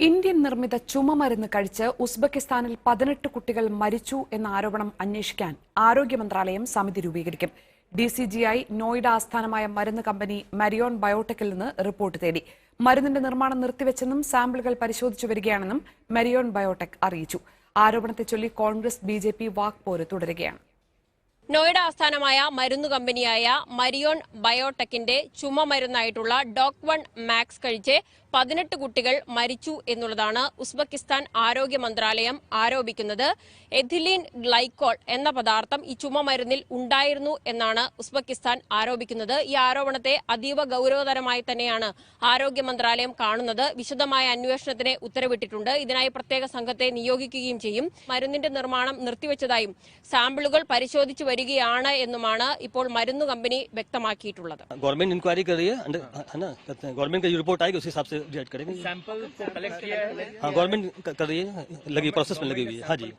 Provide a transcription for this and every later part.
Indian നിർമ്മിത ചുമമരുന്ന് കഴിച്ച് ഉസ്ബെക്കിസ്ഥാനിൽ 18 കുട്ടികൾ മരിച്ചു എന്ന ആരോപണം അന്വേഷിക്കാൻ ആരോഗ്യ മന്ത്രാലയം സമിതി രൂപീകരിക്കും. DCGI നോയിഡ ആസ്ഥാനമായ മരുന്ന് കമ്പനി മരിയോൺ ബയോടെക്കിൽ നിന്ന് റിപ്പോർട്ട് തേടി. മരുന്നിന്റെ നിർമ്മാണം നിർത്തിവെച്ചെന്നും സാമ്പിളുകൾ പരിശോധിച്ചു വരികയാണെന്നും മരിയോൺ ബയോടെക് അറിയിച്ചു. ആരോപണത്തെ ചൊല്ലി കോൺഗ്രസ് BJP വാക്പോര് തുടരുകയാണ്. നോയിഡ ആസ്ഥാനമായ മരുന്നു കമ്പനിയായ മരിയോൺ ബയോടെക്കിന്റെ ചുമമരുന്നായിട്ടുള്ള ഡോക്-1 മാക്സ് കഴിച്ച് 18 കുട്ടികൾ മരിച്ചു എന്നുള്ളതാണ് ഉസ്ബെക്കിസ്ഥാൻ ആരോഗ്യ മന്ത്രാലയം ആരോപിക്കുന്നത്. എഥിലീൻ ഗ്ലൈക്കോൾ എന്ന പദാർത്ഥം ഈ ചുമമരുന്നിൽ ഉണ്ടായിരുന്നു എന്നാണ് ഉസ്ബെക്കിസ്ഥാൻ ആരോപിക്കുന്നത്. ഈ ആരോപണത്തെ അതീവ ഗൗരവതരമായി തന്നെയാണ് ആരോഗ്യ മന്ത്രാലയം കാണുന്നത്. വിശദമായ അന്വേഷണത്തിന് ഉത്തരവിട്ടിട്ടുണ്ട്. ഇതിനായി പ്രത്യേക സംഘത്തെ നിയോഗിക്കുകയും ചെയ്യും. മരുന്നിന്റെ നിർമ്മാണം നിർത്തിവെച്ചതായും സാമ്പിളുകൾ പരിശോധിച്ചു വരികയാണ് എന്നുമാണ് ഇപ്പോൾ മരുന്നു കമ്പനി വ്യക്തമാക്കിയിട്ടുള്ളത്. गवर्नमेंट इंक्वायरी कर रही है ना, गवर्नमेंट का रिपोर्ट आएगी उस हिसाब से रिएक्ट करेंगे. सैंपल को कलेक्ट किया है? हाँ, गवर्नमेंट कर रही है, लगी प्रोसेस में लगी हुई है. हाँ जी.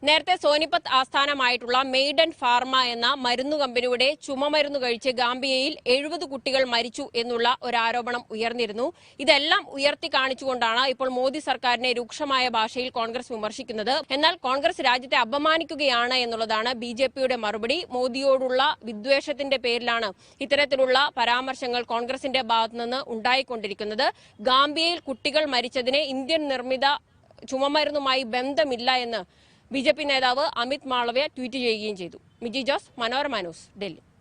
നേരത്തെ സോനിപത്ത് ആസ്ഥാനമായിട്ടുള്ള മെയ്ഡൻ ഫാർമ എന്ന മരുന്നു കമ്പനിയുടെ ചുമമരുന്ന് കഴിച്ച് ഗാംബിയയിൽ 70 കുട്ടികൾ മരിച്ചു എന്നുള്ള ഒരു ആരോപണം ഉയർന്നിരുന്നു. ഇതെല്ലാം ഉയർത്തി കാണിച്ചുകൊണ്ടാണ് ഇപ്പോൾ മോദി സർക്കാരിനെ രൂക്ഷമായ ഭാഷയിൽ കോൺഗ്രസ് വിമർശിക്കുന്നത്. എന്നാൽ കോൺഗ്രസ് രാജ്യത്തെ അപമാനിക്കുകയാണ് എന്നുള്ളതാണ് BJPയുടെ മറുപടി. മോദിയോടുള്ള വിദ്വേഷത്തിന്റെ പേരിലാണ് ഇത്തരത്തിലുള്ള പരാമർശങ്ങൾ കോൺഗ്രസിന്റെ ഭാഗത്തുനിന്ന് ഉണ്ടായിക്കൊണ്ടിരിക്കുന്നത്. ഗാംബിയയിൽ കുട്ടികൾ മരിച്ചതിന് ഇന്ത്യൻ നിർമ്മിത ചുമമരുന്നുമായി ബന്ധമില്ല എന്ന് BJP നേതാവ് അമിത് മാളവ്യ ട്വീറ്റ് ചെയ്യുകയും ചെയ്തു. മിജി ജോസ്, മനോരമ ന്യൂസ്, ഡൽഹി.